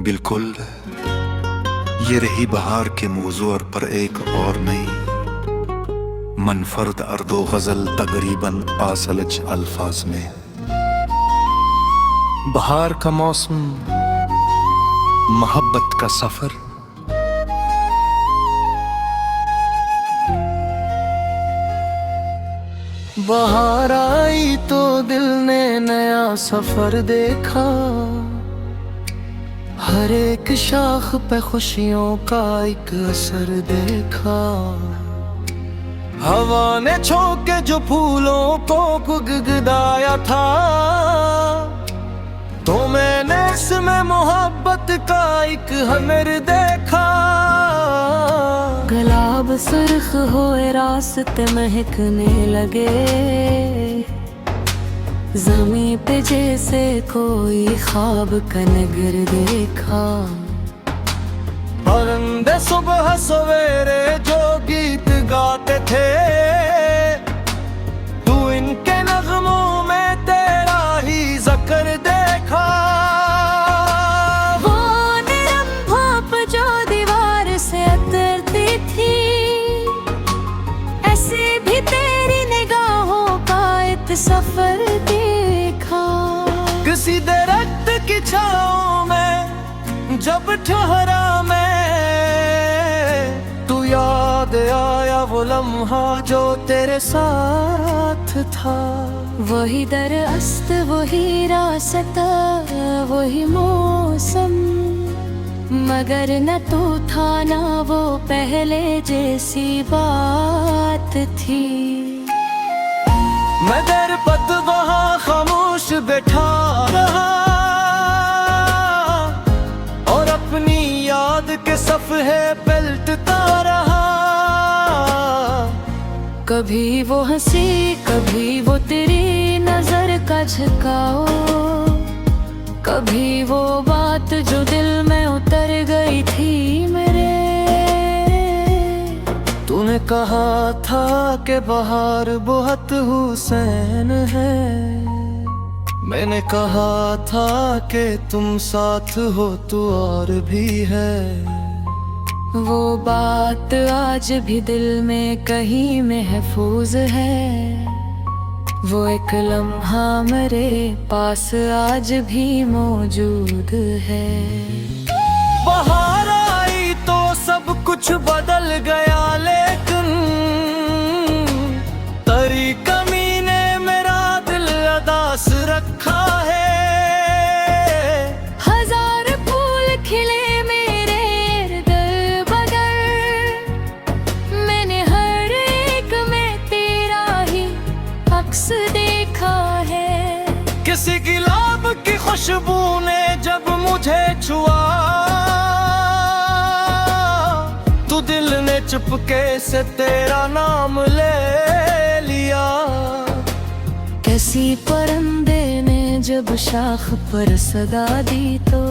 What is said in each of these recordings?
बिल्कुल ये रही बहार के मौजू और पर एक और नई मनफरद अर्दो गजल तकरीबन आसलज अल्फाज में। बहार का मौसम, मोहब्बत का सफर, बहार आई तो दिल ने नया सफर देखा, हर एक शाख पे खुशियों का एक असर देखा। हवा ने छोके जो फूलों को गुदगुदाया था, तो मैंने इसमें मोहब्बत का एक हनर देखा। गुलाब सुर्ख होए रास्ते महकने लगे, ज़मीं पे जैसे कोई ख्वाब का नगर देखा। परिंदे सुबह सवेरे जो गीत गाते थे, तू इनके नगमों में तेरा ही ज़िक्र देखा। वो नरम भाप जो दीवार से उतरती थी, ऐसे भी तेरी निगाहों का एक सफर देखा। किसी दरख्त की छाँव में जब ठहरा मैं, तू याद आया वो लम्हा जो तेरे साथ था। वही दरअस्त, वही रास्ता, वही मौसम, मगर न तो था ना वो पहले जैसी बात थी। मैं दर पत वहाँ खामोश बैठा रहा, और अपनी याद के सफ़हे पलटता रहा। कभी वो हंसी, कभी वो तेरी नजर का झुकाओ, कभी वो बात जो दिल में उतर गई थी मेरे। तूने कहा था कि बहार बहुत हुसैन है, मैंने कहा था कि तुम साथ हो तो और भी है। वो बात आज भी दिल में कहीं महफूज है, वो एक लम्हा मेरे पास आज भी मौजूद है। बहार आई तो सब कुछ बदल गया, लेकिन तेरी कमी ने मेरा दिल उदास रखा है। हजार फूल खिले मेरे इर्द बगल, मैंने हर एक में तेरा ही अक्स देखा है। किसी गुलाब की खुशबू ने जब मुझे छुआ, तो दिल ने चुपके से तेरा नाम ले लिया। कैसी परिंदे ने जब शाख पर सदा दी, तो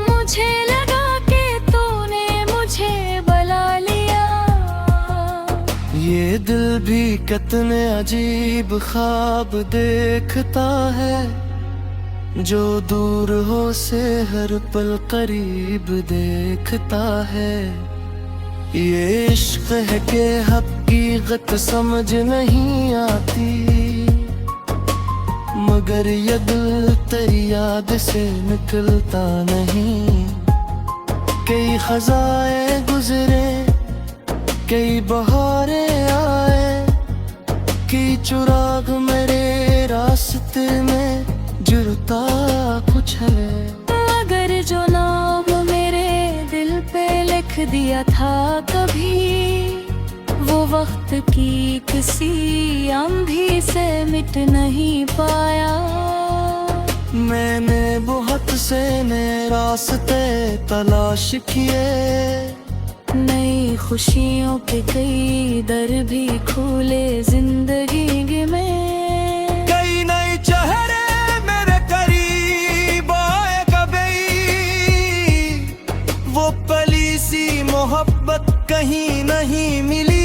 मुझे लगा कि तूने मुझे बुला लिया। ये दिल भी कितने अजीब ख्वाब देखता है, जो दूर हो से हर पल करीब देखता है। ये इश्क है कि हकीकत समझ नहीं आती, मगर ये दिल तेरी याद से निकलता नहीं। कई खज़ाएं गुजरे, कई बहारें आए, कई चिराग मेरे रास्ते में जुड़ता कुछ है। मगर जो नाम मेरे दिल पे लिख दिया था कभी, वो वक्त की किसी आंधी से मिट नहीं पाया। मैंने बहुत से नए रास्ते तलाश किए, नई खुशियों के कई दर भी खुले जिंदगी में। कई नए चेहरे मेरे करीब आए कभी, वो पली सी मोहब्बत कहीं नहीं मिली।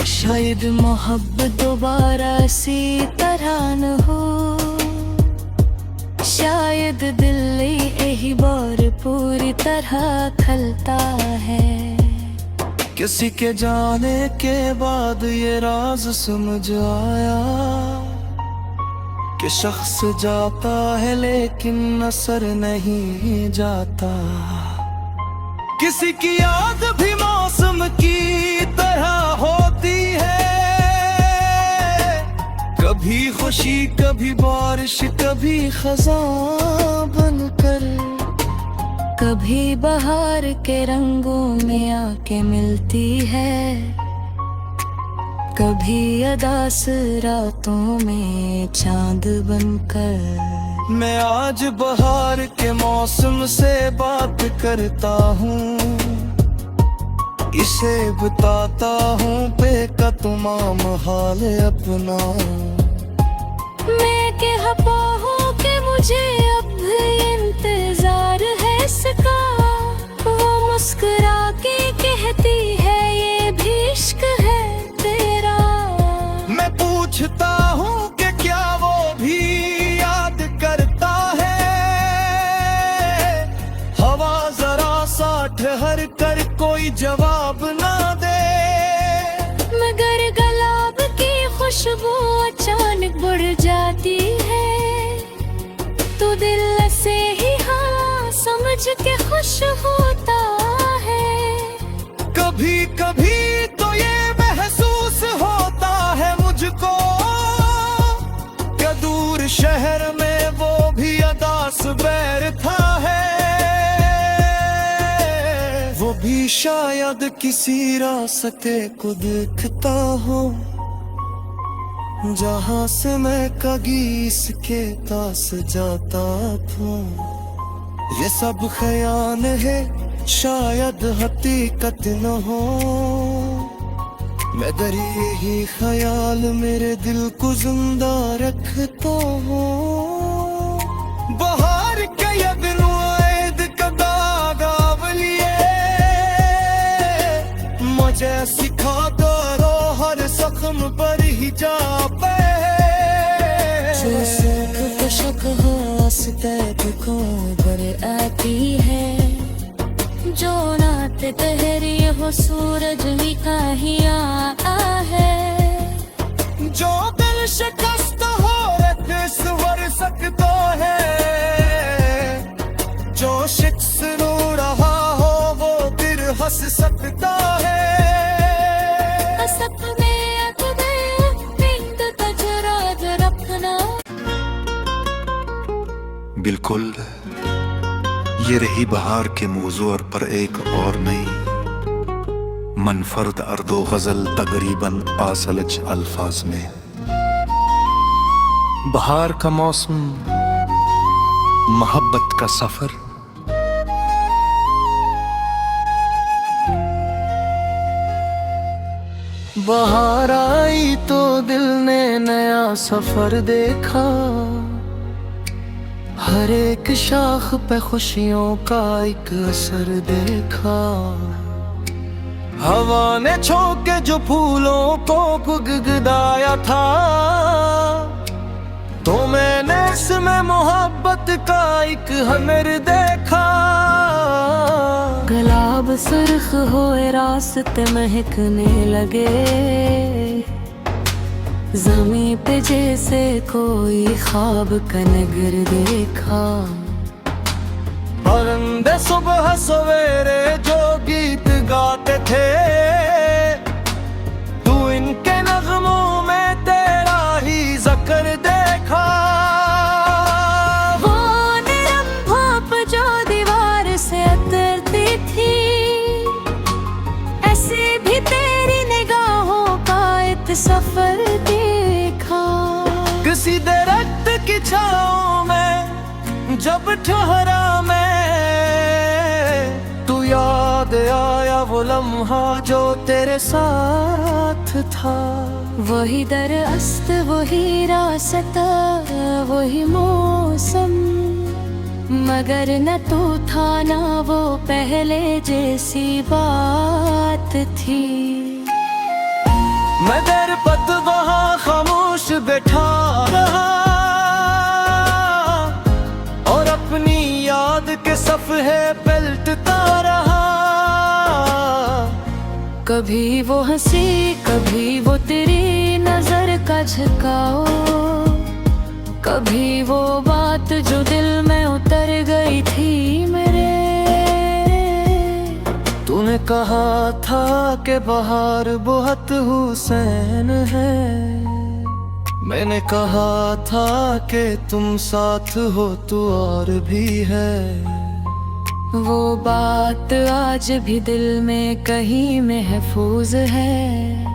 शायद मोहब्बत दोबारा सी तरह न हो, शायद शायद दिल यही बार पूरी तरह खलता है। किसी के जाने के बाद ये राज समझ आया कि शख्स जाता है लेकिन असर नहीं जाता। किसी की याद भी मौसम की तरह होती है, कभी खुशी कभी बारिश कभी खज़ां बनकर, कभी बहार के रंगों में आके मिलती है, कभी अदास रातों में चांद बनकर। मैं आज बहार के मौसम से बात करता हूँ, इसे बताता हूँ बेका तमाम हाल अपना। मैं कह पाऊँ कि मुझे अब इंतजार है इसका, वो मुस्कुरा के कहती है ये भी इश्क है तेरा। मैं पूछता हूँ कि क्या वो भी याद करता है, हवा जरा सा ठहर कर कोई जवाब ना दे, मगर गुलाब की खुशबू अचानक बढ़ जाती है। तो दिल से ही हाँ समझ के खुश होता है। कभी कभी तो ये महसूस होता है मुझको कि दूर शहर में वो भी अदास बैठा है, वो भी शायद किसी रास्ते को देखता हो जहाँ से मैं कभी इसके पास जाता था। ये सब ख्याल है शायद हकीकत न हो, मगर यही ख्याल मेरे दिल को जिंदा रखता हो। बहार के यदन ऐद कदा गावलिए मुझे सिखा करो हर जख्म पर ही जा पे। जो सुख कशक हंसते को बर आती है, जो नाते तहरी हो सूरज भी कहीं आया है। जो दिल शिकस्त हो स्वर सकता है, जो शिक्स रो रहा हो वो फिर हंस सकता है। बिल्कुल ये रही बहार के मौजूर पर एक और नई मनफरद अर्दो गजल तकरीबन आसलच अल्फाज में। बहार का मौसम, मोहब्बत का सफर, बहार आई तो दिल ने नया सफर देखा, हर एक शाख पे खुशियों का एक असर देखा। हवा ने छोके जो फूलों को गुदगुदाया था, तो मैंने इसमें मोहब्बत का एक हुनर देखा। गुलाब सुर्ख होए रास्ते महकने लगे, ज़मीं पे जैसे कोई ख्वाब का नगर देखा। परिंदे सुबह सवेरे जो गीत गाते थे, तू इनके नगमों में तेरा ही ज़िक्र देखा। वो नरम भाप जो दीवार से उतरती थी, ऐसे भी तेरी निगाहों का एक सफर देखा। किसी दरख्त की छाँव में जब ठहरा मैं, तू याद आया वो लम्हा जो तेरे साथ था। वही दरअस्त वही रास्ता वही मौसम, मगर न तू था ना वो पहले जैसी बात थी। मैं दर पत वहाँ खामोश बैठा रहा, और कभी वो हंसी, कभी वो तेरी नजर का झुकाओ, कभी वो बात जो दिल में उतर गई थी मेरे। तूने कहा था कि बाहर बहुत हुसैन है, मैंने कहा था कि तुम साथ हो तो और भी है। वो बात आज भी दिल में कहीं महफूज है,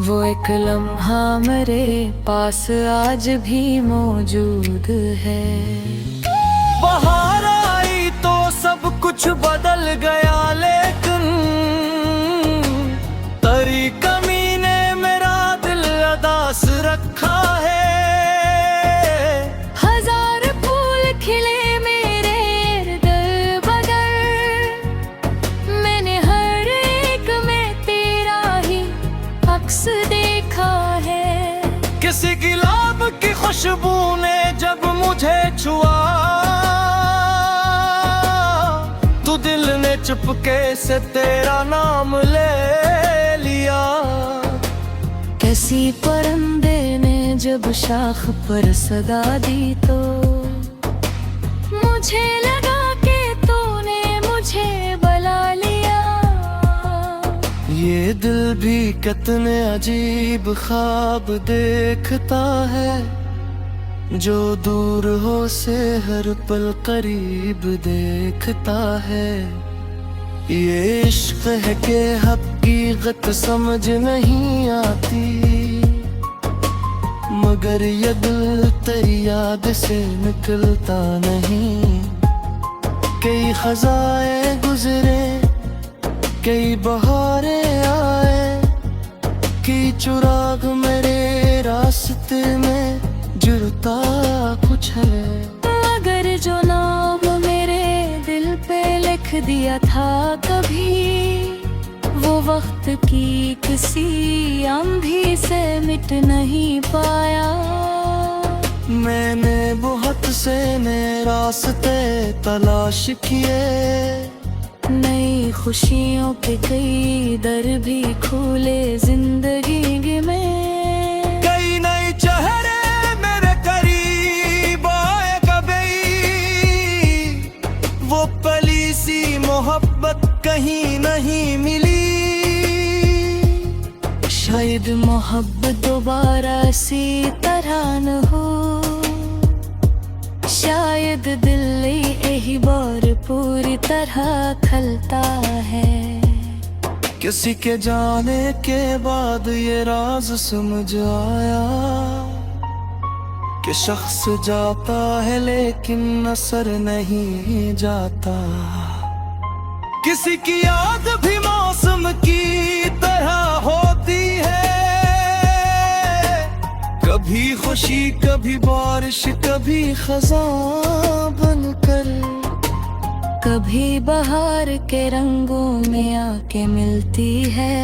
वो एक लम्हा मेरे पास आज भी मौजूद है। बाहर आई तो सब कुछ बदल गया, लेकिन तेरी कमी ने मेरा दिल अदास रखा है। हजार फूल खिले मेरे इर्द बगल, मैंने हर एक में तेरा ही अक्स देखा है। किसी गुलाब की खुशबू ने जब मुझे छुआ, तो दिल ने चुपके से तेरा नाम ले लिया। किसी परिंदे ने जब शाख पर सदा दी, तो मुझे लगा कि तूने मुझे बुला लिया। ये दिल भी कितने अजीब ख्वाब देखता है, जो दूर हो से हर पल करीब देखता है। ये इश्क है कि हकीकत समझ नहीं आती, मगर ये दिल तेरी याद से निकलता नहीं। कई खज़ाएं गुजरे, कई बहारें आए, कई चिराग मेरे रास्ते में जुड़ता कुछ है। मगर जो नाम मेरे दिल पे लिख दिया था कभी, वो वक्त की किसी आंधी से मिट नहीं पाया। मैंने बहुत से नए रास्ते तलाश किए, नई खुशियों के कई दर भी खुले जिंदगी में। कई नए चेहरे मेरे करीब आए कभी, वो पली सी मोहब्बत कहीं नहीं मिली। शायद मोहब्बत दोबारा सी तरह न हो, शायद दिल यही बार पूरी तरह खलता है। किसी के जाने के बाद ये राज समझ आया, कि शख्स जाता है लेकिन असर नहीं जाता। किसी की याद भी मौसम की तरह होती है, कभी खुशी कभी बारिश कभी खज़ां बनकर, कभी बहार के रंगों में आके मिलती है,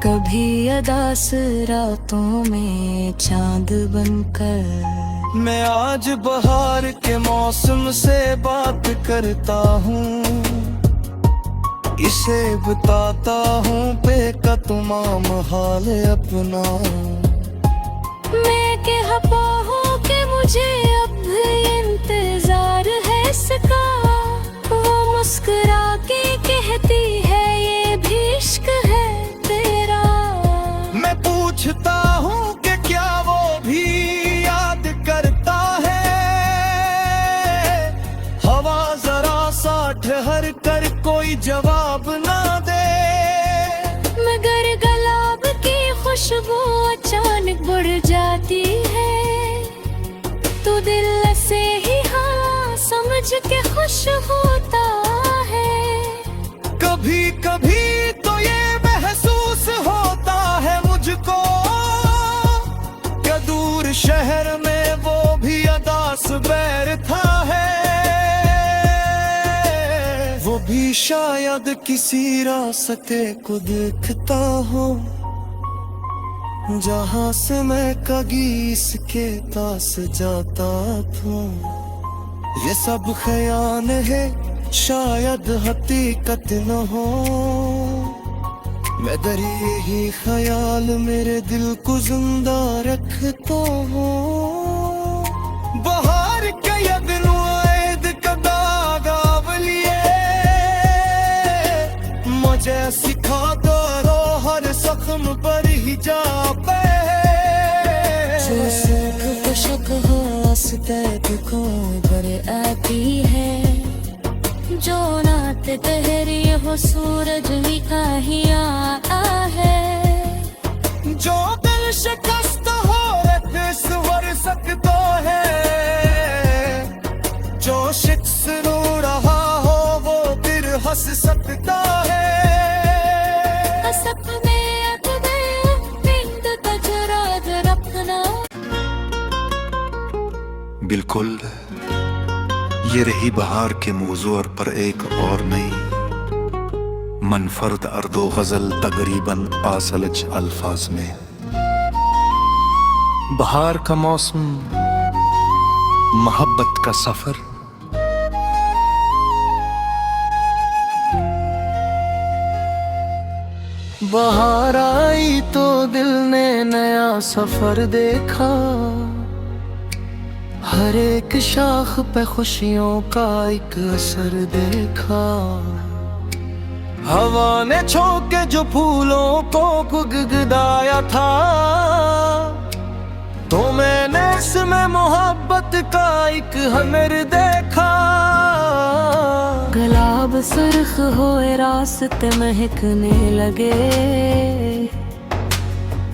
कभी अदास रातों में चांद बनकर। मैं आज बहार के मौसम से बात करता हूँ, इसे बताता हूँ बेका तमाम हाल अपना। मैं कह पाऊँ कि मुझे अब इंतजार है इसका, वो मुस्कुरा के कहती है ये भी इश्क है तेरा। मैं पूछता हूँ कि क्या वो भी याद करता है, हवा जरा सा ठहर कर कोई जवाब ना दे। मगर गुलाब की खुशबू अचानक बढ़ जाती है, तो दिल से ही हाँ समझ के खुश होता है। कभी कभी तो ये महसूस होता है मुझको, कि दूर शहर में वो भी अदास बैठा है। वो भी शायद किसी रास्ते को देखता हो, जहाँ से मैं कभी इसके पास जाता था। ये सब ख्याल है शायद हकीकत न हो। मैं दरिए ही ख्याल मेरे दिल को जिंदा रखता हूँ। बहार के ये दिन ऐद कदा गावलिए मुझे सिखा दो हर जख्म पर ही जा पे जो सुख कशक हो को घर आती है जो नात तहरी हो सूरज ही काहिया है जो दिल शिकस्त हो स्वर सकता है जो शिक्स रो रहा हो वो फिर हंस सकता है बिल्कुल ये रही बहार के मौजू और पर एक और नई मनफर्द अर्दो गजल तकरीबन आसलज अल्फाज में। बहार का मौसम, मोहब्बत का सफर। बहार आई तो दिल ने नया सफर देखा हर एक शाख पे खुशियों का एक असर देखा हवा ने छोके जो फूलों को गुदगुदाया था तो मैंने इसमें मोहब्बत का एक हनर देखा गुलाब सुर्ख होए रास्ते महकने लगे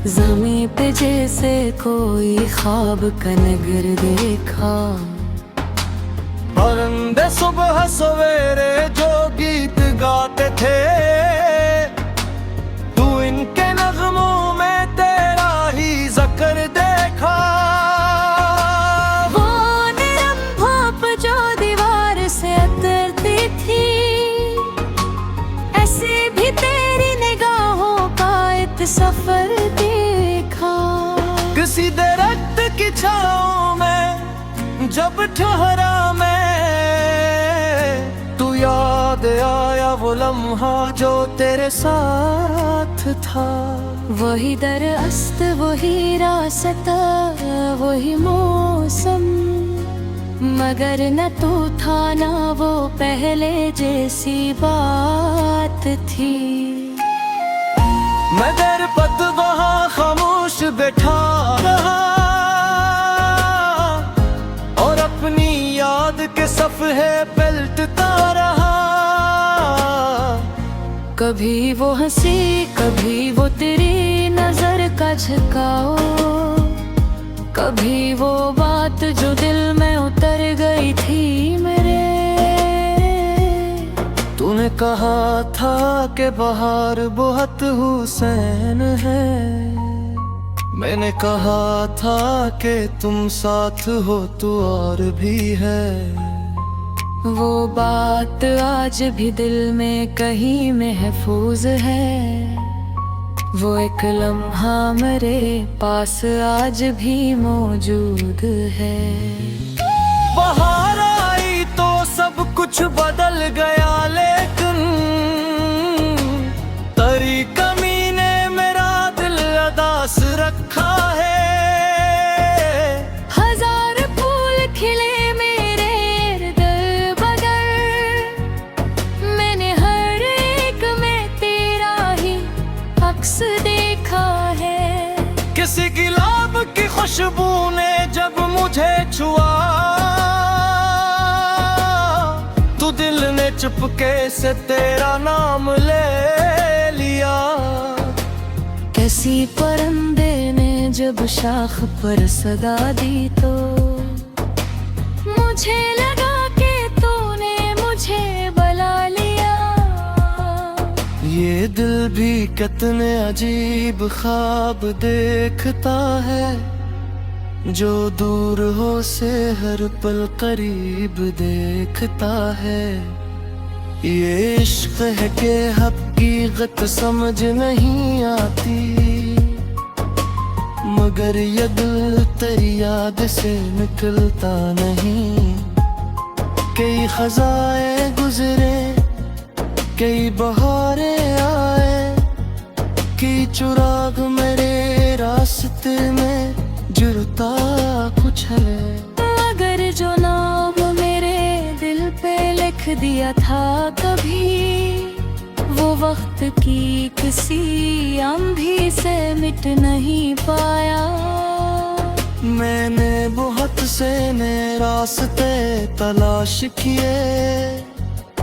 ज़मीं पे जैसे कोई ख्वाब का नगर देखा परिंदे सुबह सवेरे जो गीत गाते थे तू इनके नगमों में तेरा ही ज़िक्र देखा वो नरम भाप जो दीवार से उतरती थी ऐसे भी तेरी निगाहों का एक सफर किसी दरख्त की छाँव में जब ठहरा मैं तू याद आया वो लम्हा जो तेरे साथ था वही दरअस्त वही रास्ता वही मौसम मगर न तू था ना वो पहले जैसी बात थी मैं दर पत वहाँ खामोश बैठा रहा और अपनी याद के सफ़हे पलटता रहा कभी वो हंसी कभी वो तेरी नजर का झुकाओ कभी वो बात जो दिल में उतर गई थी मेरे तूने कहा था कि बहार बहुत हुसैन है मैंने कहा था कि तुम साथ हो तो और भी है वो बात आज भी दिल में कहीं महफूज है वो एक लम्हा मेरे पास आज भी मौजूद है बहार आई तो सब कुछ बदल गया लेकिन तेरी कमी ने मेरा दिल अदास रखा है हजार फूल खिले मेरे इर्द बगल मैंने हर एक में तेरा ही अक्स देखा है किसी गुलाब की खुशबू ने जब मुझे छुआ तो दिल ने चुपके से तेरा नाम ले लिया किसी परिंदे ने जब शाख पर सदा दी तो मुझे लगा कि तूने मुझे बुला लिया ये दिल भी कितने अजीब ख्वाब देखता है जो दूर हो से हर पल करीब देखता है ये इश्क है कि हकीकत समझ नहीं आती मगर ये दिल तेरी याद से निकलता नहीं कई खज़ाएं गुजरे कई बहारें आए की चुराग मेरे रास्ते में जुड़ता कुछ है, मगर जो नाम मेरे दिल पे लिख दिया था कभी, वो वक्त की किसी आंधी से मिट नहीं पाया। मैंने बहुत से नए रास्ते तलाश किए,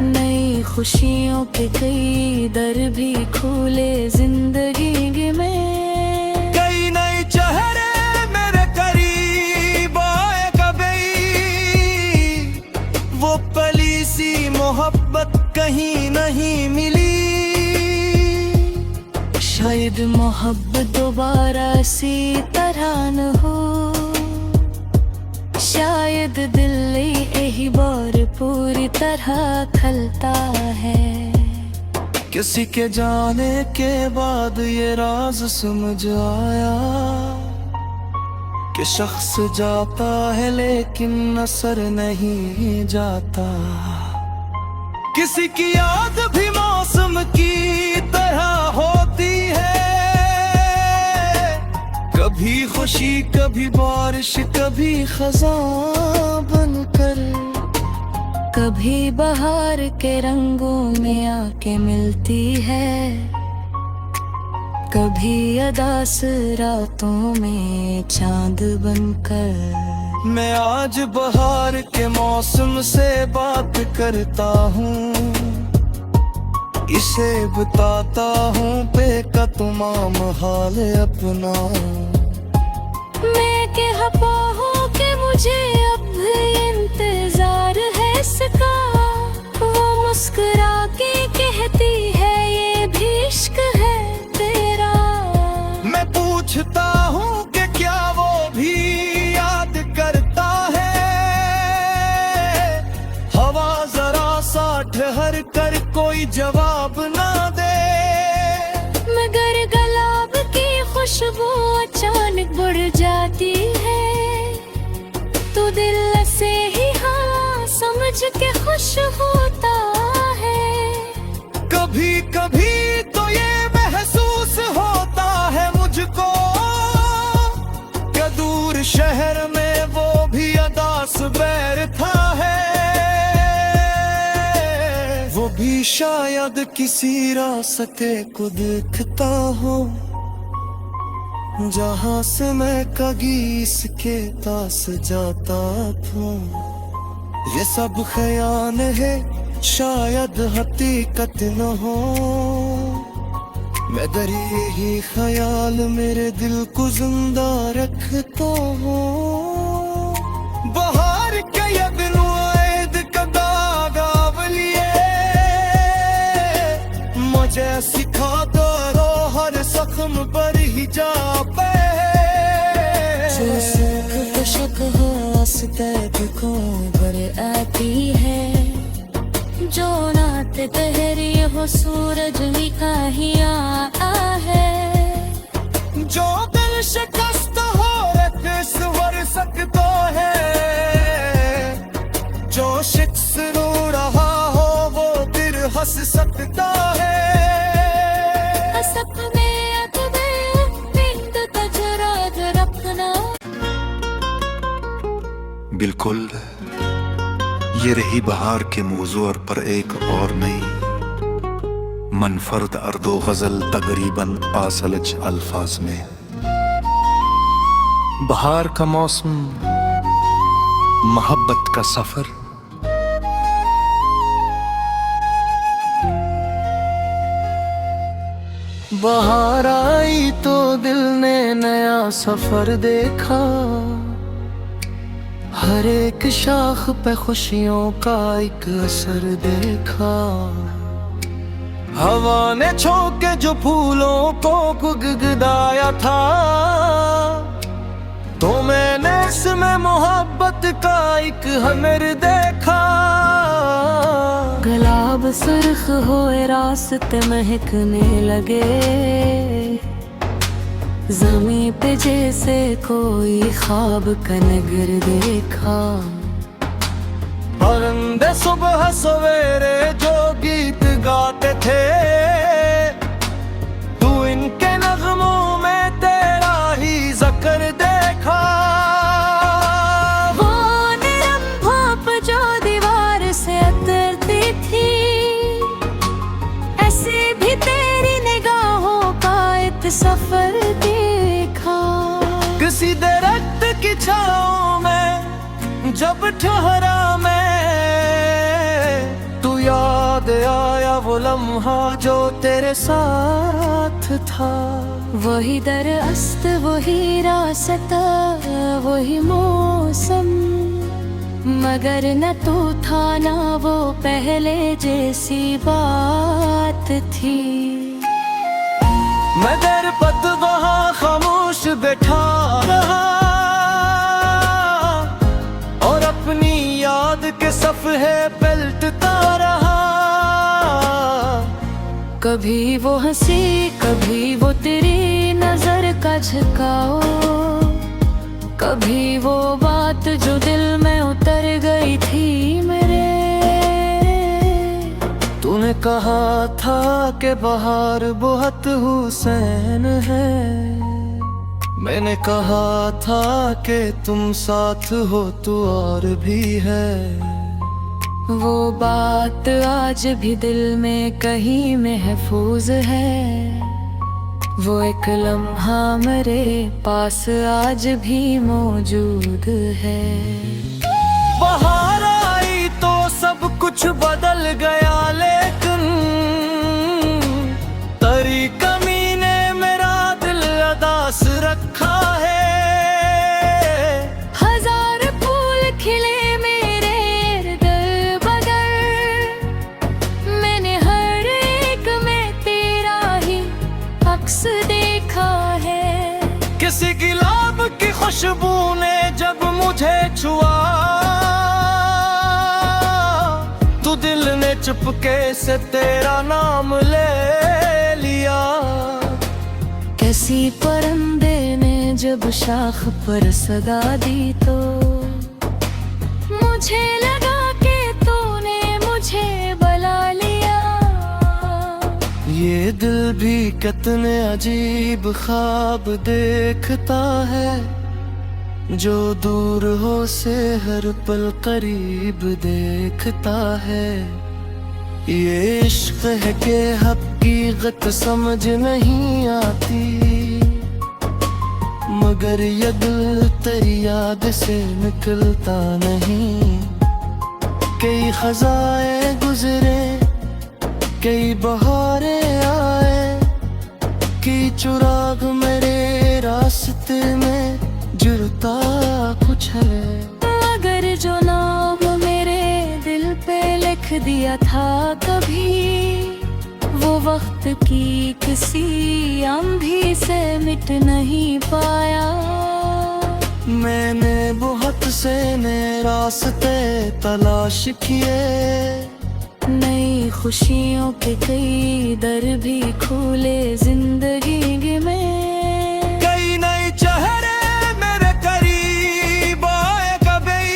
नई खुशियों के कई दर भी खुले जिंदगी में। कई नए चेहरे मेरे करीब आए कभी, वो पली सी मोहब्बत कहीं नहीं मिली। शायद मोहब्बत दोबारा सी तरह न हो, शायद दिल यही बार पूरी तरह खलता है। किसी के जाने के बाद ये राज समझ आया कि शख्स जाता है लेकिन असर नहीं जाता। किसी की याद भी मौसम की तरह होती है, कभी खुशी कभी बारिश कभी खज़ां बनकर, कभी बहार के रंगों में आके मिलती है, कभी अदास रातों में चांद बनकर। मैं आज बहार के मौसम से बात करता हूँ, इसे बताता हूँ बेका तमाम हाल अपना। मैं कह पाऊँ कि मुझे अब इंतजार है इसका, वो मुस्कुरा के कहती है ये भी इश्क है तेरा। मैं पूछता हूँ कि क्या वो भी याद करता है, हवा जरा सा ठहर कर कोई जवाब ना दे। मगर गुलाब की खुशबू अचानक बढ़ जाती है, तो दिल से ही हाँ समझ के खुश होता है। कभी कभी तो ये महसूस होता है मुझको कि दूर शहर में वो भी अदास बैठा है, वो भी शायद किसी रास्ते को देखता हो, जहाँ से मैं कभी इसके पास जाता था। ये सब ख्याल है शायद हकीकत न हो, मगर यही ख्याल मेरे दिल को जिंदा रखता हो। बहार के ये दिन ऐद का दागावलिए मुझे सिखा दो, हर जख्म पर ही जा पे। जो सुख कशक हंसते को भर आती है, जो नाते तहरी हो सूरज लिखा ही आया है। जो दिल शिकस्त हो स्वर सकता है, जो शिक्स रो रहा हो वो फिर हंस सकता है। सपने अकबर बिंद तजरा जरपना। बिल्कुल ये रही बहार के मौजू और पर एक और नई मनफरद अर्दो गजल तकरीबन आसलज अल्फाज में। बहार का मौसम, मोहब्बत का सफर, बाहर आई तो दिल ने नया सफर देखा, हर एक शाख पे खुशियों का एक असर देखा। हवा ने छोके जो फूलों को गुदगुदाया था, तो मैंने इसमें मोहब्बत का एक हनर देखा। गुलाब सुर्ख होए रास्ते महकने लगे, ज़मीं पे जैसे कोई ख्वाब का नगर देखा। परिंदे सुबह सवेरे जो गीत गाते थे, तू इनके ख्यालों में जब ठहरा मैं, तू याद आया वो लम्हा जो तेरे साथ था। वही दरअस्त, वही रास्ता, वही मौसम, मगर न तू था ना वो पहले जैसी बात थी। मैं दर पत वहाँ खामोश बैठा रहा और अपनी याद के सफ़े पलटता रहा। कभी वो हंसी, कभी वो तेरी नजर का झुकाओ, कभी वो बात जो दिल में उतर गई थी मेरे। तूने कहा था कि बाहर बहुत हुसैन है, मैंने कहा था कि तुम साथ हो तो और भी है। वो बात आज भी दिल में कहीं महफूज है, वो एक लम्हा मेरे पास आज भी मौजूद है। बाहर आई तो सब कुछ बदल गया, लेकिन तेरी कमी ने मेरा दिल अदास रखा है। हजार फूल खिले मेरे इर्द बगल, मैंने हर एक में तेरा ही अक्स देखा है। किसी गुलाब की खुशबू ने जब मुझे छुआ, तू दिल ने चुपके से तेरा नाम ले लिया। किसी परिंदे ने जब शाख पर सदा दी तो मुझे लगा कि तूने मुझे बुला लिया। ये दिल भी कितने अजीब ख्वाब देखता है, जो दूर हो से हर पल करीब देखता है। ये इश्क है कि हकीकत समझ नहीं आती, मगर ये दिल तेरी याद से निकलता नहीं। कई खज़ाएं गुजरे, कई बहारें आए, कई चुराग मेरे रास्ते में जुड़ता कुछ है। मगर जो नाम मेरे दिल पे लिख दिया था कभी, वो वक्त की किसी आंधी से मिट नहीं पाया। मैंने बहुत से नए रास्ते तलाश किए, नई खुशियों के कई दर भी खुले जिंदगी में। कई नए चेहरे मेरे करीब आए, कभी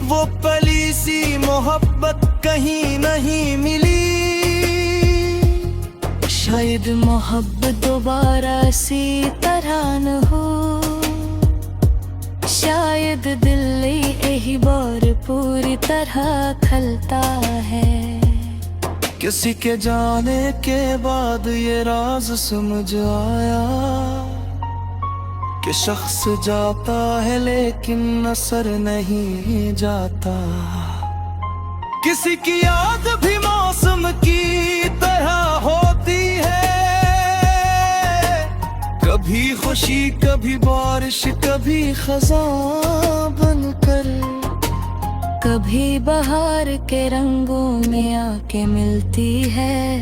वो पली सी मोहब्बत कहीं नहीं मिली। शायद मोहब्बत दोबारा सी तरह न हो, शायद दिल यही बार पूरी तरह खलता है। किसी के जाने के बाद ये राज समझ आया कि शख्स जाता है लेकिन असर नहीं जाता। किसी की याद भी मौसम की तरह होती है, कभी खुशी कभी बारिश कभी खज़ां बनकर। कभी बहार के रंगों में आके मिलती है,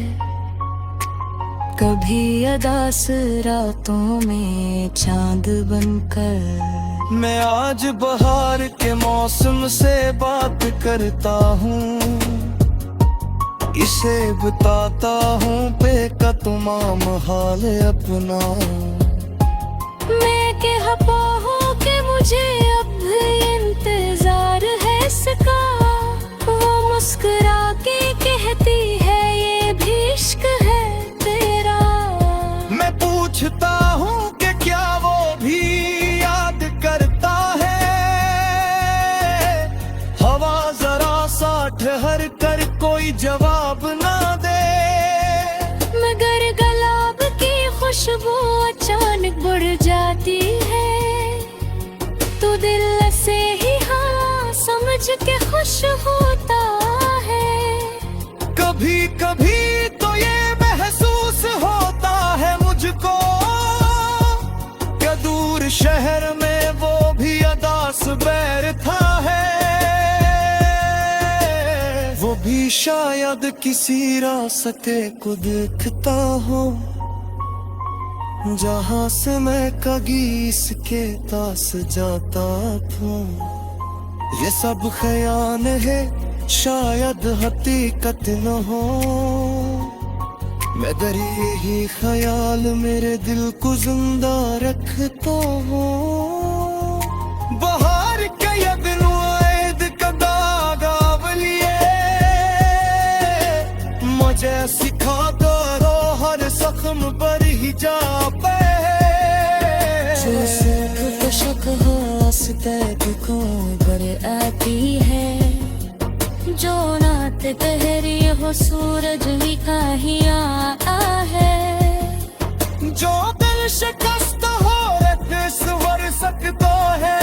कभी अदास रातों में चांद बनकर। मैं आज बहार के मौसम से बात करता हूँ, इसे बताता हूँ बेका तमाम हाल अपना। मैं कह पाऊँ कि मुझे अब इंतजार है इसका, वो मुस्कुरा के कहती है ये भी इश्क है तेरा। मैं पूछता हूँ कि क्या वो भी याद करता है, हवा जरा सा ठहर कर कोई जवाब ना दे। मगर गुलाब की खुशबू अचानक बढ़ जाती है, तू दिल से ही हाँ समझ के खुश होता है। कभी कभी तो ये महसूस होता है मुझको कि दूर शहर में वो भी अदास बैठा है। वो भी शायद किसी रास्ते को देखता हो जहाँ से मैं कगीस के पास जाता था। ये सब ख्याल है शायद हकीकत न हो, मगर यही ख्याल मेरे दिल को जिंदा रखता हो। बाहर के ये दिन ऐद का दागावलिए मुझे सिखा दो हर जख्म पर ही जा पे। जो सुख को शक हो को बड़े आती है, जो नात तहरी हो सूरज भी कहीं आया है। जो दिल शिकस्त हो स्वर सकता है,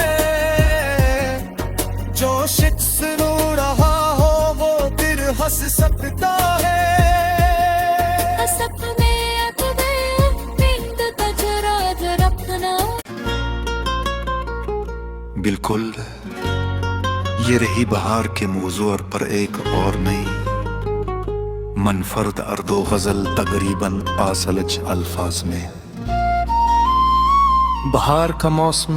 जो शिक्स रो रहा हो वो दिल हंस सकता है। सपने नींद तजराज रखना। बिल्कुल ये रही बहार के मौजू पर एक और नई मनफरद अर्दो गजल तकरीबन आसलज अल्फाज में। बहार का मौसम,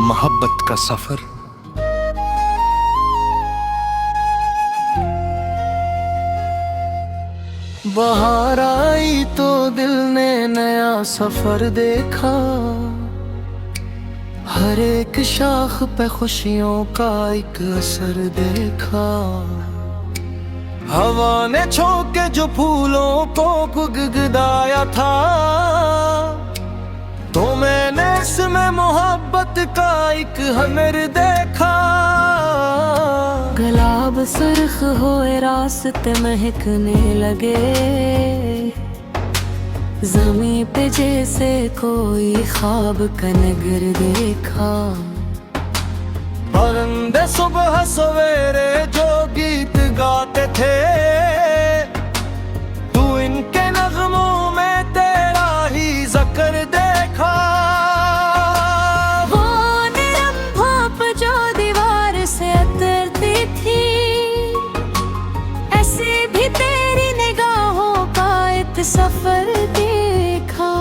मोहब्बत का सफर। बाहर आई तो दिल ने नया सफर देखा, हर एक शाख पे खुशियों का एक असर देखा। हवा ने छोके जो फूलों को गुदगुदाया था, तो मैंने इसमें मोहब्बत का एक हनर देखा। गुलाब सुर्ख होए रास्ते महकने लगे, ज़मीं पे जैसे कोई ख्वाब का नगर देखा। परिंदे सुबह सवेरे जो गीत गाते थे, तू इनके नगमों में तेरा ही ज़िक्र देखा। वो नरम भाप जो दीवार से उतरती थी, ऐसे भी तेरी निगाहों का एक सफर देखा।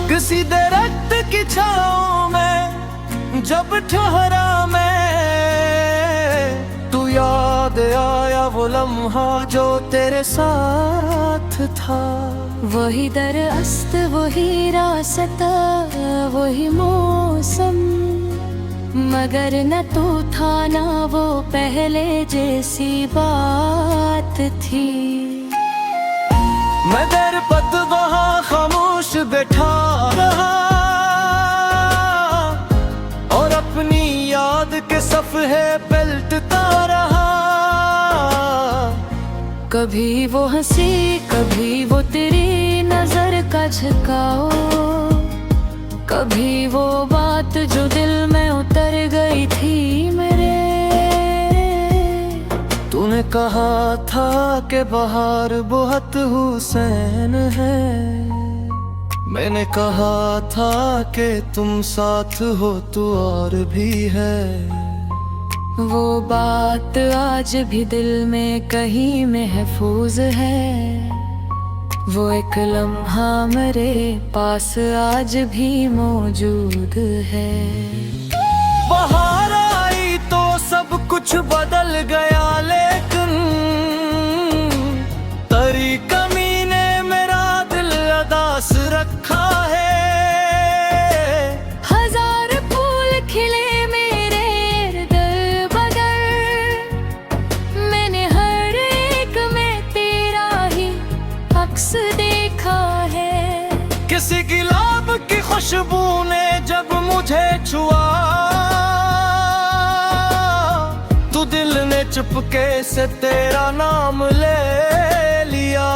किसी दरख्त की छाँव में जब ठहरा मैं, तू याद आया वो लम्हा जो तेरे साथ था। वही दरअस्त वही रास्ता वही मौसम, मगर न तू था ना वो पहले जैसी बात थी। मैं दर पत वहाँ खामोश बैठा रहा, और अपनी याद के सफ़हे पलटता रहा। कभी वो हंसी कभी वो तेरी नजर का झुकाओ, कभी वो बात जो दिल में उतर गई थी मेरे। तूने कहा था कि बहार बहुत हुसैन है, मैंने कहा था कि तुम साथ हो तो और भी है। वो बात आज भी दिल में कहीं महफूज है, वो एक लम्हा मेरे पास आज भी मौजूद है। बाहर आई तो सब कुछ बदल गया, लेकिन तेरी कमी ने मेरा दिल अदास रखा है। हजार फूल खिले मेरे इर्द बगल, मैंने हर एक में तेरा ही अक्स देखा है। किसी गुलाब की खुशबू ने जब मुझे छुआ, तो दिल ने चुपके से तेरा नाम ले लिया।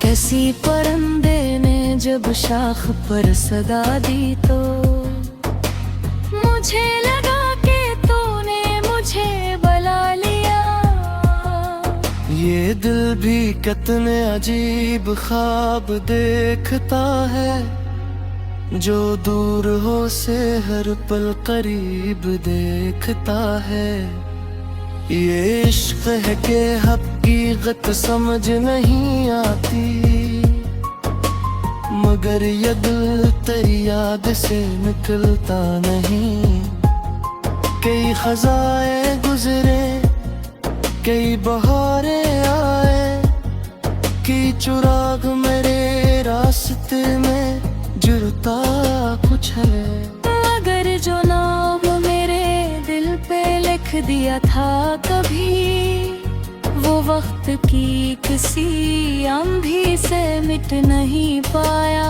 किसी परिंदे ने जब शाख पर सदा दी, तो भी कितने अजीब ख्वाब देखता है, जो दूर हो से हर पल करीब देखता है। ये इश्क है कि हकीकत समझ नहीं आती, मगर ये दिल तेरी याद से निकलता नहीं। कई खज़ाएं गुजरे, कई बहारें आए, कई चुराग मेरे रास्ते में जुड़ता कुछ है। मगर जो नाम मेरे दिल पे लिख दिया था कभी, वो वक्त की किसी आंधी से मिट नहीं पाया।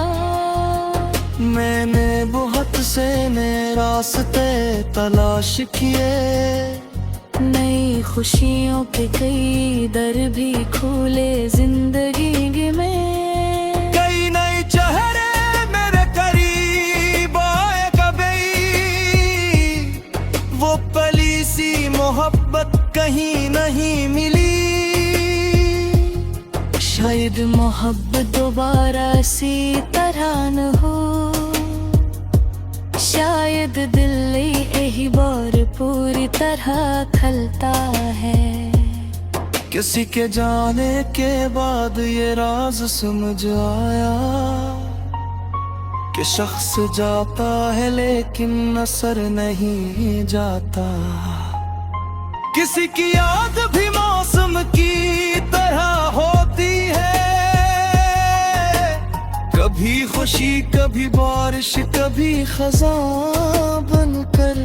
मैंने बहुत से नए रास्ते तलाश किए, नई खुशियों के कई दर भी खुले जिंदगी में। कई नए चेहरे मेरे करीब आए कभी, वो पली सी मोहब्बत कहीं नहीं मिली। शायद मोहब्बत दोबारा सी तरह न हो, शायद दिल यही बार पूरी तरह खलता है। किसी के जाने के बाद ये राज समझ आया कि शख्स जाता है लेकिन असर नहीं जाता। किसी की याद भी मौसम की तरह होती है, कभी खुशी कभी बारिश कभी खज़ां बनकर,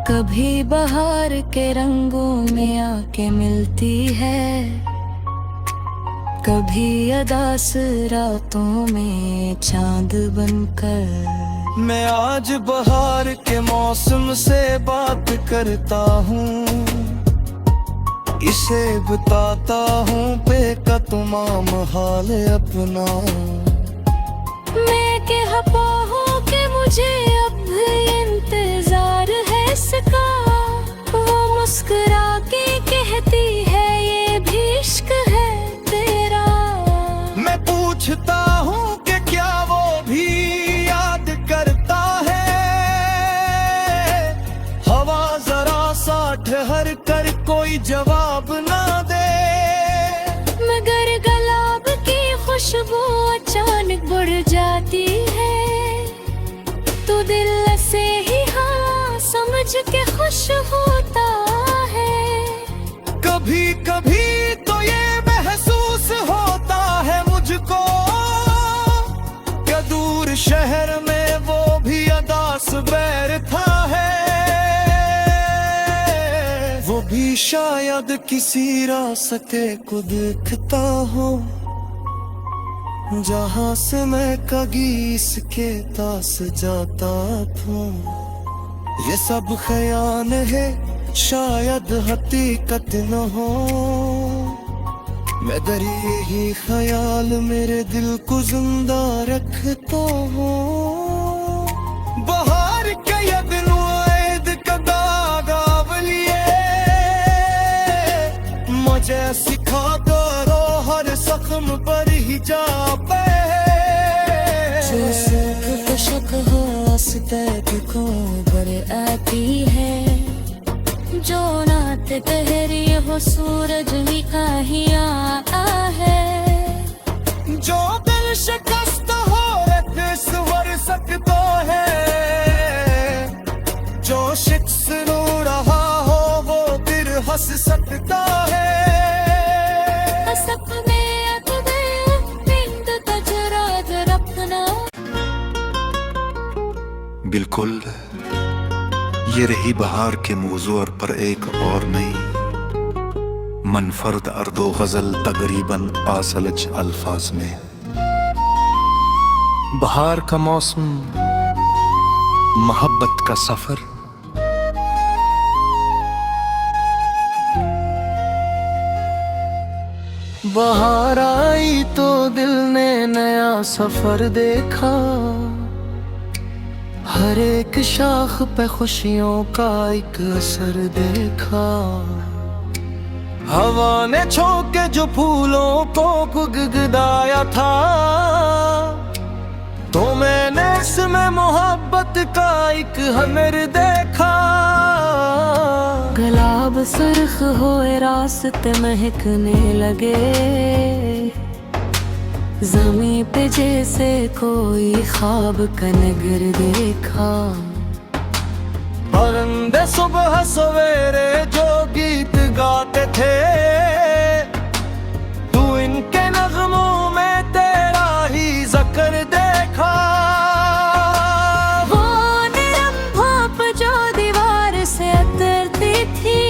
कभी बहार के रंगों में आके मिलती है, कभी अदास रातों में चांद बनकर। मैं आज बहार के मौसम से बात करता हूँ, इसे बताता हूँ बेका तमाम हाल अपना। मैं कह पाऊँ कि मुझे अब इंतजार है इसका, वो मुस्कुरा के कहती है ये भी इश्क है तेरा। मैं पूछता हूँ कि क्या वो भी याद करता है, हवा जरा सा ठहर कर कोई जवाब ना दे। मगर गुलाब की खुशबू अचानक बढ़ जाती है, तो दिल से ही हाँ समझ के खुश होता है। कभी कभी तो ये महसूस होता है मुझको कि दूर शहर में वो भी अदास बैठा है, वो भी शायद किसी रास्ते को देखता हो, जहाँ से मैं कभी इसके पास जाता था। ये सब ख्याल है शायद हकीकत न हो, मगर यही ख्याल मेरे दिल को जिंदा रखता हो। बहार के यदन ऐद कदा गावलिए, मुझे सिखा करो हर जख्म पर ही जा पे। जो सुख शक हो को बर आती है, जो नात तहरी हो सूरज निकाहिया है। जो दिल शिकस्त हो स्वर सकता है, जो शिक्स रो रहा हो वो फिर हंस सकता है। सपने अकबे बिंद तजराद रखना। बिल्कुल ये रही बहार के मौजू और पर एक और नई मनफरद अर्दो गजल तकरीबन आसलच अल्फाज में। बहार का मौसम, मोहब्बत का सफर, बहार आई तो दिल ने नया सफर देखा, हर एक शाख पे खुशियों का एक असर देखा। हवा ने छोके जो फूलों को गुदगुदाया था, तो मैंने इसमें मोहब्बत का एक हुनर देखा। गुलाब सुर्ख होए रास्ते महकने लगे, ज़मीं पे जैसे कोई ख्वाब का नगर देखा। परिंदे सुबह सवेरे जो गीत गाते थे, तू इनके नगमों में तेरा ही ज़िक्र देखा। वो नरम भाप जो दीवार से उतरती थी,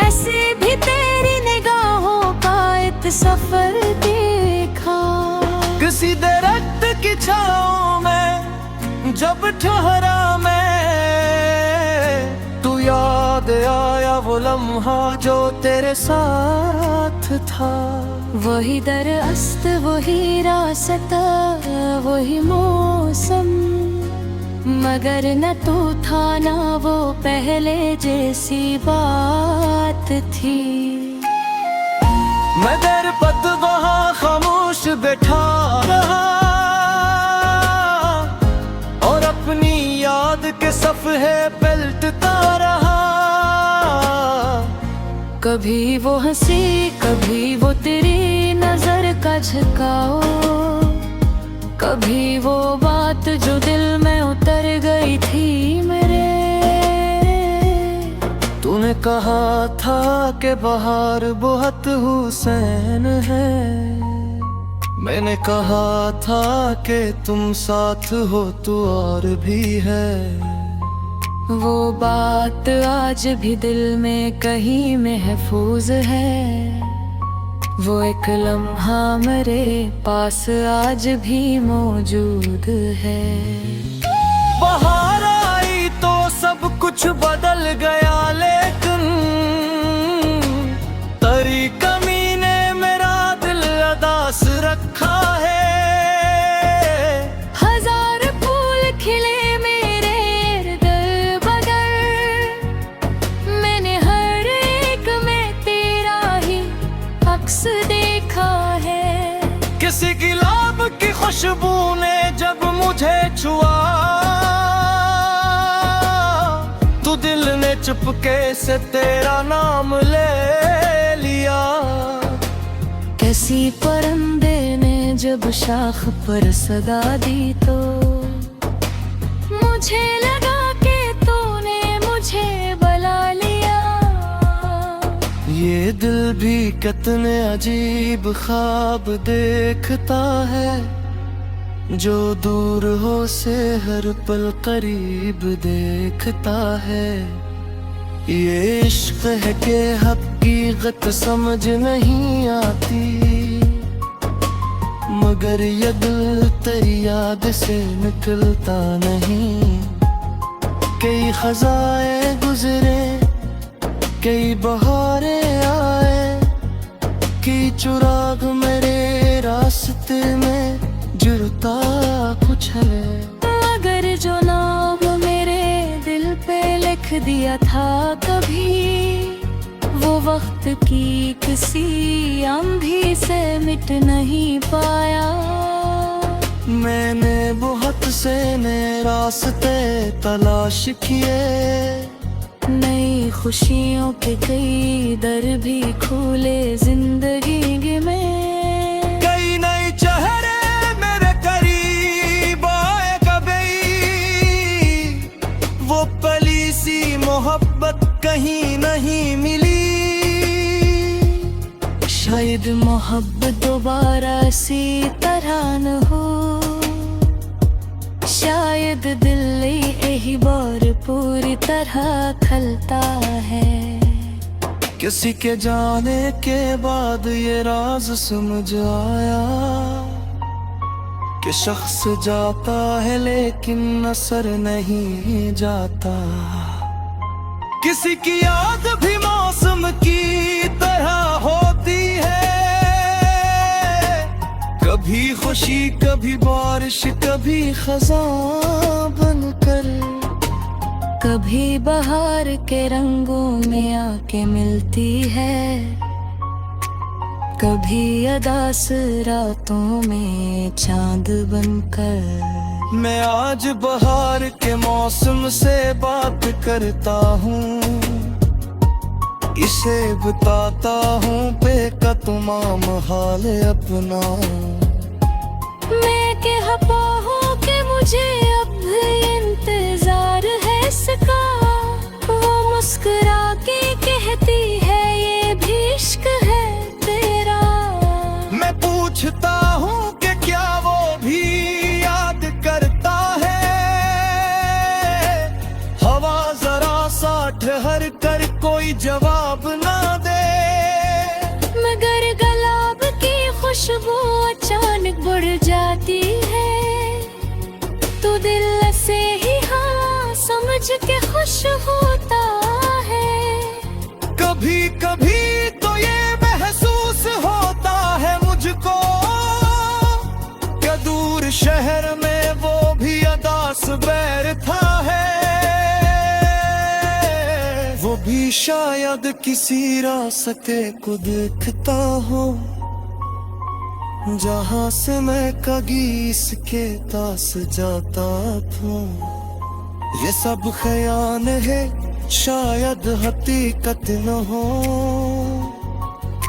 ऐसे भी तेरी निगाहों का एक सफर देखा। किसी दरख्त की छाँव में जब ठहरा मैं, तू याद आया वो लम्हा जो तेरे साथ था। वही दरअस्त, वही रास्ता, वही मौसम, मगर न तू था ना वो पहले जैसी बात थी। मैं देर पत वहाँ खामोश बैठा रहा, और अपनी याद के सफ़हे पलटता रहा। कभी वो हंसी, कभी वो तेरी नजर का झुकाओ, कभी वो बात जो दिल में उतर गई थी मेरे। तूने कहा था कि बाहर बहुत हुसैन है, मैंने कहा था कि तुम साथ हो तो और भी है। वो बात आज भी दिल में कहीं महफूज है, वो एक लम्हा मेरे पास आज भी मौजूद है। बाहर आई तो सब कुछ बदल गया, लेकिन तेरी कमी ने मेरा दिल अदास रखा है। हजार फूल खिले मेरे इर्द बगल, मैंने हर एक में तेरा ही अक्स देखा है। किसी गुलाब की खुशबू ने जब मुझे छुआ, तो दिल ने चुपके से तेरा नाम ले लिया। किसी परिंदे ने जब शाख पर सदा दी, तो मुझे लगा कि तूने मुझे बुला लिया। ये दिल भी कितने अजीब ख्वाब देखता है, जो दूर हो से हर पल करीब देखता है। ये इश्क है कि हकीकत समझ नहीं आती, मगर ये दिल तेरी याद से निकलता नहीं। कई खज़ाएं गुजरे, कई बहारें आए, कई चिराग मेरे रास्ते में जुड़ता कुछ है। मगर जो नाम मेरे दिल पे लिख दिया था कभी, वो वक्त की किसी आंधी से मिट नहीं पाया। मैंने बहुत से नए रास्ते तलाश किए, नई खुशियों के कई दर भी खुले जिंदगी में। कई नए चेहरे मेरे करीब आए, कभी वो पली सी मोहब्बत कहीं नहीं मिली। शायद मोहब्बत दोबारा सी तरह न हो, शायद दिल यही बार पूरी तरह खलता है। किसी के जाने के बाद ये राज समझ आया, कि शख्स जाता है लेकिन असर नहीं जाता। किसी की याद भी मौसम की तरह होती है, कभी खुशी कभी बारिश कभी खज़ां बनकर। कभी बहार के रंगों में आके मिलती है, कभी अदास रातों में चांद बनकर। मैं आज बहार के मौसम से बात करता हूँ, इसे बताता हूँ बेका तमाम हाल अपना। मैं कह पाऊँ कि मुझे अब इंतजार है इसका, वो मुस्कुरा के कहती है ये भी इश्क है तेरा। मैं पूछता हूँ कि क्या वो भी याद करता है, हवा जरा सा ठहर कर कोई जवाब ना दे। मगर गुलाब की खुशबू अचानक बढ़ जाती है, तू दिल से ही हाँ समझ के खुश होता है। कभी कभी तो ये महसूस होता है मुझको कि दूर शहर में वो भी अदास बैठा है, वो भी शायद किसी रास्ते को देखता हो जहाँ से मैं कभी इसके पास जाता था। ये सब ख्याल है शायद हकीकत न हो,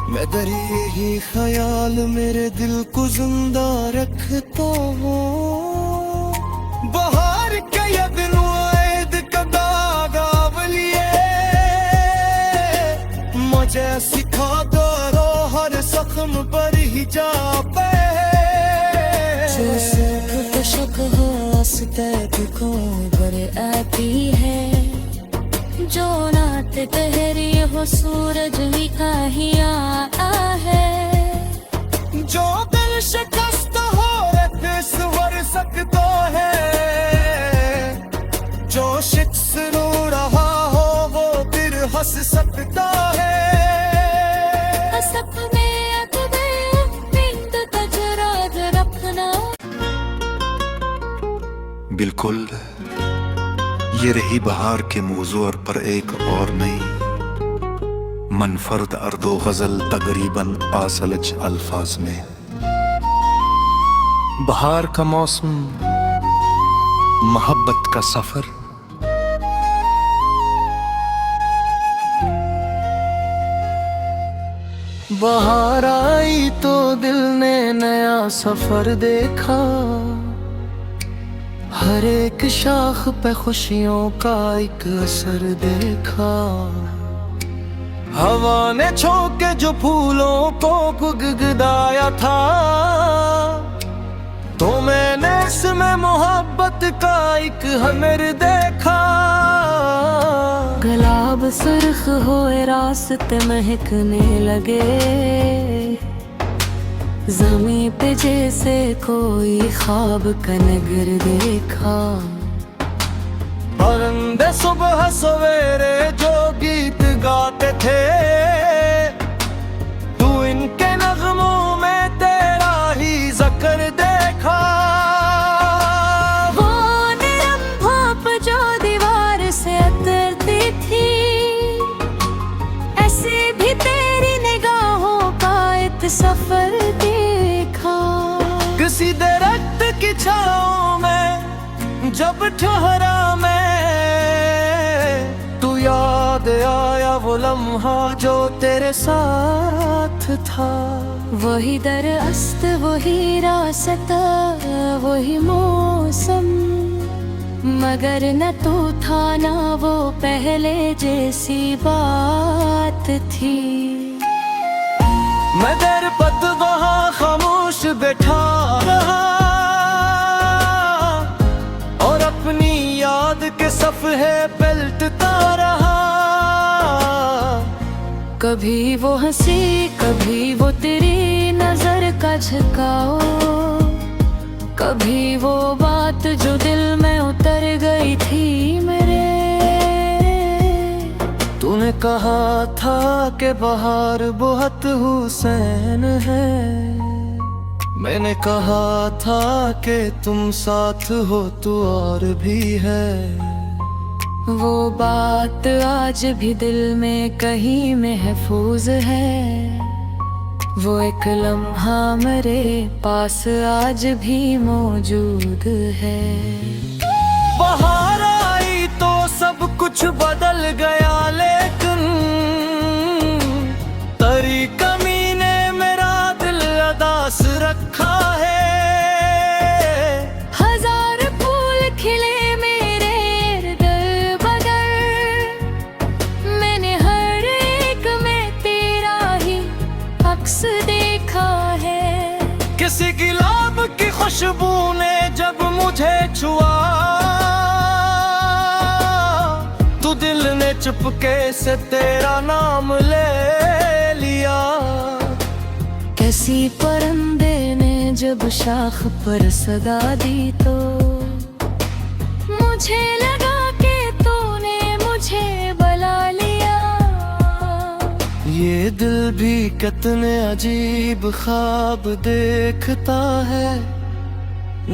मगर यही ख्याल मेरे दिल को जिंदा रखता हो। बहार के ये दिन ऐद कदा गावलिए मुझे सिखा दो हर जख्म पर ही जा पे। जो सुख कशक हंसते को बड़े आती है, जो नात तहरी हो सूरज ही कहिया है। जो दिल शिकस्त हो स्वर सकता है, जो शिक्स रो रहा हो वो फिर हंस सकता है। सपने बिल्कुल ये रही बहार के मौजू और पर एक और नई मनफरद अर्दो गजल तकरीबन आसलच अल्फाज में। बहार का मौसम, मोहब्बत का सफर। बहार आई तो दिल ने नया सफर देखा, हर एक शाख पे खुशियों का एक असर देखा। हवा ने छोके जो फूलों को गुदगुदाया था, तो मैंने इसमें मोहब्बत का एक हनर देखा। गुलाब सुर्ख होए रास्ते महकने लगे, ज़मीं पे जैसे कोई ख्वाब का नगर देखा। परिंदे सुबह सवेरे जो गीत गाते थे, तू इनके नगमों में तेरा ही जिक्र देखा। वो नरम भाप जो दीवार से उतरती थी, ऐसे भी तेरी निगाहों का एक सफर देखा। किसी दरख्त की छाँव में जब ठहरा मैं, तू याद आया वो लम्हा जो तेरे साथ था। वही दरअस्त, वही रास्ता, वही मौसम, मगर न तू था ना वो पहले जैसी बात थी। मैं दर पत वहाँ खामोश बैठा रहा, और अपनी याद के सफ़हे पलटता रहा। कभी वो हंसी, कभी वो तेरी नजर का झुकाओ, कभी वो बात जो दिल में उतर गई थी मेरे। तूने कहा था कि बहार बहुत हुसैन है, मैंने कहा था कि तुम साथ हो तो और भी है। वो बात आज भी दिल में कहीं महफूज है। वो एक लम्हा मेरे पास आज भी मौजूद है। बाहर आई तो सब कुछ बदल गया, लेकिन तेरी कमी ने मेरा दिल अदास रखा है। हजार फूल खिले मेरे इर्द बगर, मैंने हर एक में तेरा ही अक्स देखा है। किसी गुलाब की खुशबू ने जब मुझे छुआ, तो दिल ने चुपके से तेरा नाम ले लिया। किसी परिंदे ने जब शाख पर सदा दी तो मुझे लगा कि तूने मुझे बुला लिया। ये दिल भी कितने अजीब ख्वाब देखता है,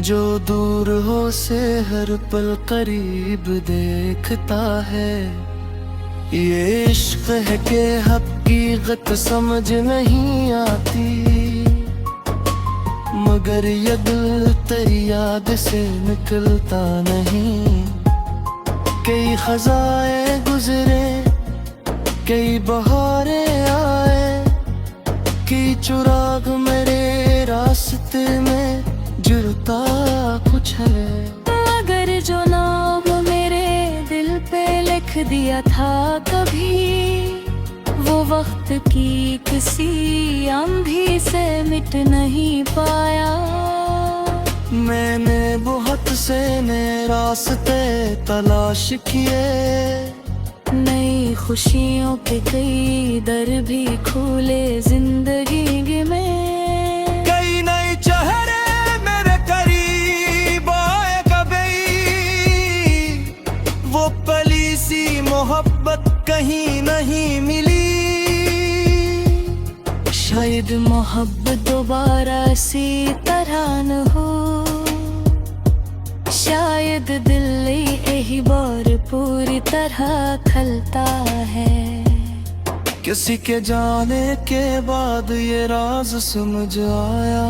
जो दूर हो से हर पल करीब देखता है। ये इश्क है कि हकीकत समझ नहीं आती, मगर ये दिल तेरी याद से निकलता नहीं। कई खज़ाएं गुजरे, कई बहारें आए, कई चिराग मेरे रास्ते में जुड़ता कुछ है। मगर जो नाम मेरे दिल पे लिख दिया था कभी, वो वक्त की किसी आंधी से मिट नहीं पाया। मैंने बहुत से नए रास्ते तलाश किए, नई खुशियों के कई दर भी खुले जिंदगी में। कई नए चेहरे मेरे करीब आए कभी, वो पली सी मोहब्बत कहीं नहीं मिली। शायद मोहब्बत दोबारा सी तरह न हो, शायद दिल यही बार पूरी तरह खलता है। किसी के जाने के बाद ये राज समझ आया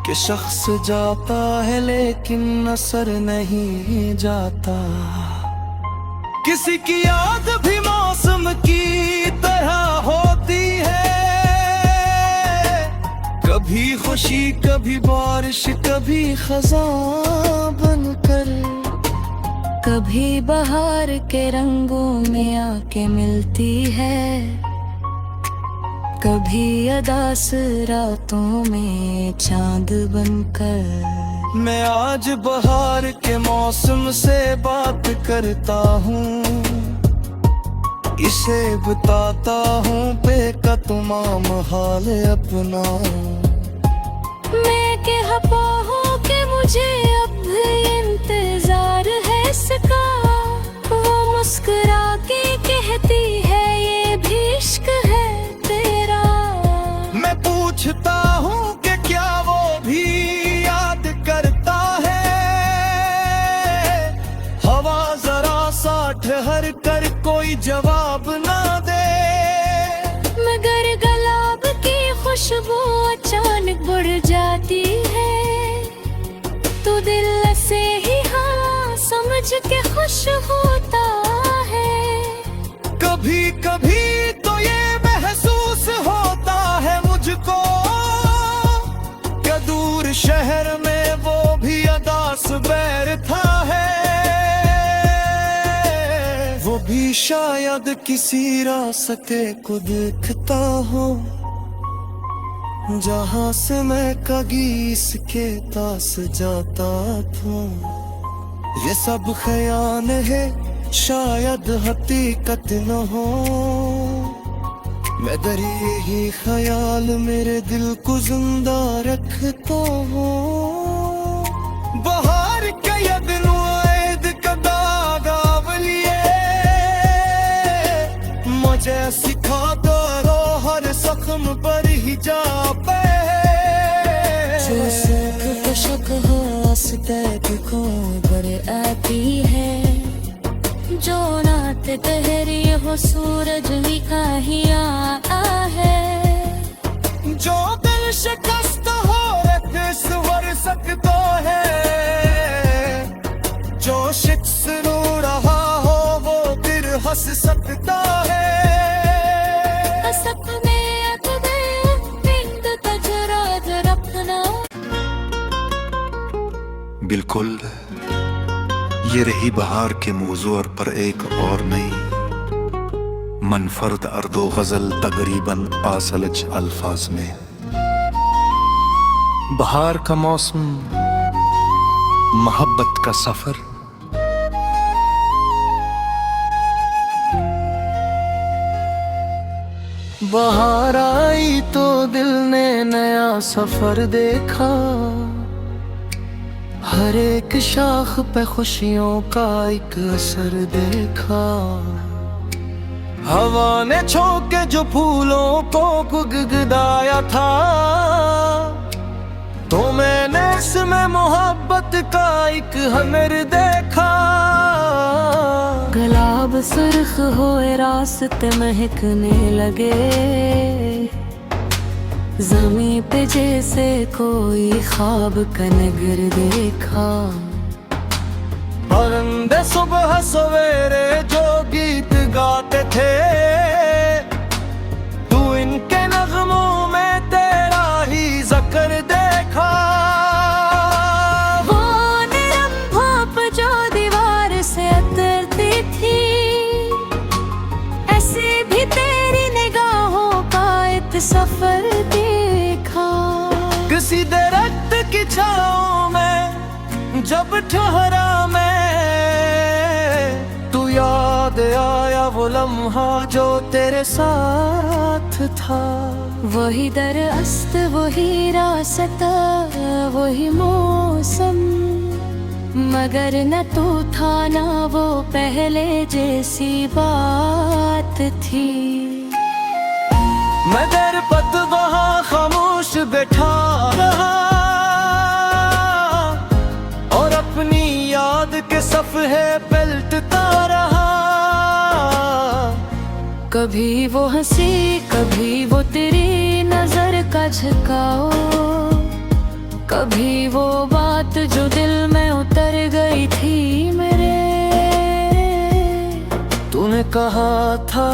कि शख्स जाता है लेकिन असर नहीं जाता। किसी की याद भी मौसम की तरह होती है, कभी खुशी कभी बारिश कभी खज़ां बनकर। कभी बहार के रंगों में आके मिलती है, कभी अदास रातों में चांद बनकर। मैं आज बहार के मौसम से बात करता हूँ, इसे बताता हूँ बेका तमाम हाल अपना। मैं कह पाऊँ कि मुझे अब इंतजार है इसका, वो मुस्कुरा के कहती है ये भी इश्क है तेरा। मैं पूछता हूँ कि क्या वो भी याद करता है, हवा जरा सा ठहर कर कोई जवाब ना दे। मगर गुलाब की खुशबू अचानक बढ़ जाती है, तो दिल से ही हाँ समझ के खुश होता है। कभी कभी तो ये महसूस होता है मुझको कि दूर शहर में वो भी अदास बैठा है। वो भी शायद किसी रास्ते को देखता हो, जहाँ से मैं कभी इसके पास जाता था। ये सब ख्याल है शायद हकीकत न हो, मगर यही ख्याल मेरे दिल को जिंदा रखता हो। बहार के यदन ऐद कदा गावलिए, मुझे सिखा दो हर जख्म पर ही जा पे। जो सुख को शक हो हंसते को बड़े आती है, जो रात ठहरी हो सूरज ही कहीं आया है। जो दिल शिकस्त हो रख स्वर सकता है, जो शिक्स रो रहा हो वो फिर हंस सकता है। सपने अकदे बिंद तजरा जरपना। बिल्कुल ये रही बहार के मौजू और पर एक और नई मनफरद अर्दो गजल तकरीबन आसलज अल्फाज में। बहार का मौसम, मोहब्बत का सफर। बाहर आई तो दिल ने नया सफर देखा, हर एक शाख पे खुशियों का एक असर देखा। हवा ने छोके जो फूलों को गुदगुदाया था, तो मैंने इसमें मोहब्बत का एक हनर देखा। गुलाब सुर्ख होए रास्ते महकने लगे, ज़मीं पे जैसे कोई ख्वाब का नगर देखा। परिंदे सुबह सवेरे जो गीत गाते थे, तू इनके नगमों में तेरा ही ज़िक्र देखा। वो नरम भाप जो दीवार से उतरती थी, ऐसे भी तेरी निगाहों का एक सफर देखा। किसी दरख्त की छाँव में जब ठहरा मैं, तू याद आया वो लम्हा जो तेरे साथ था। वही दरअस्त, वही रास्ता, वही मौसम, मगर न तू था ना वो पहले जैसी बात थी। मैं दर पत वहाँ खामोश बैठा रहा, और अपनी याद के सफ़े पलटता रहा। कभी वो हंसी, कभी वो तेरी नजर का झुकाओ, कभी वो बात जो दिल में उतर गई थी मेरे। तूने कहा था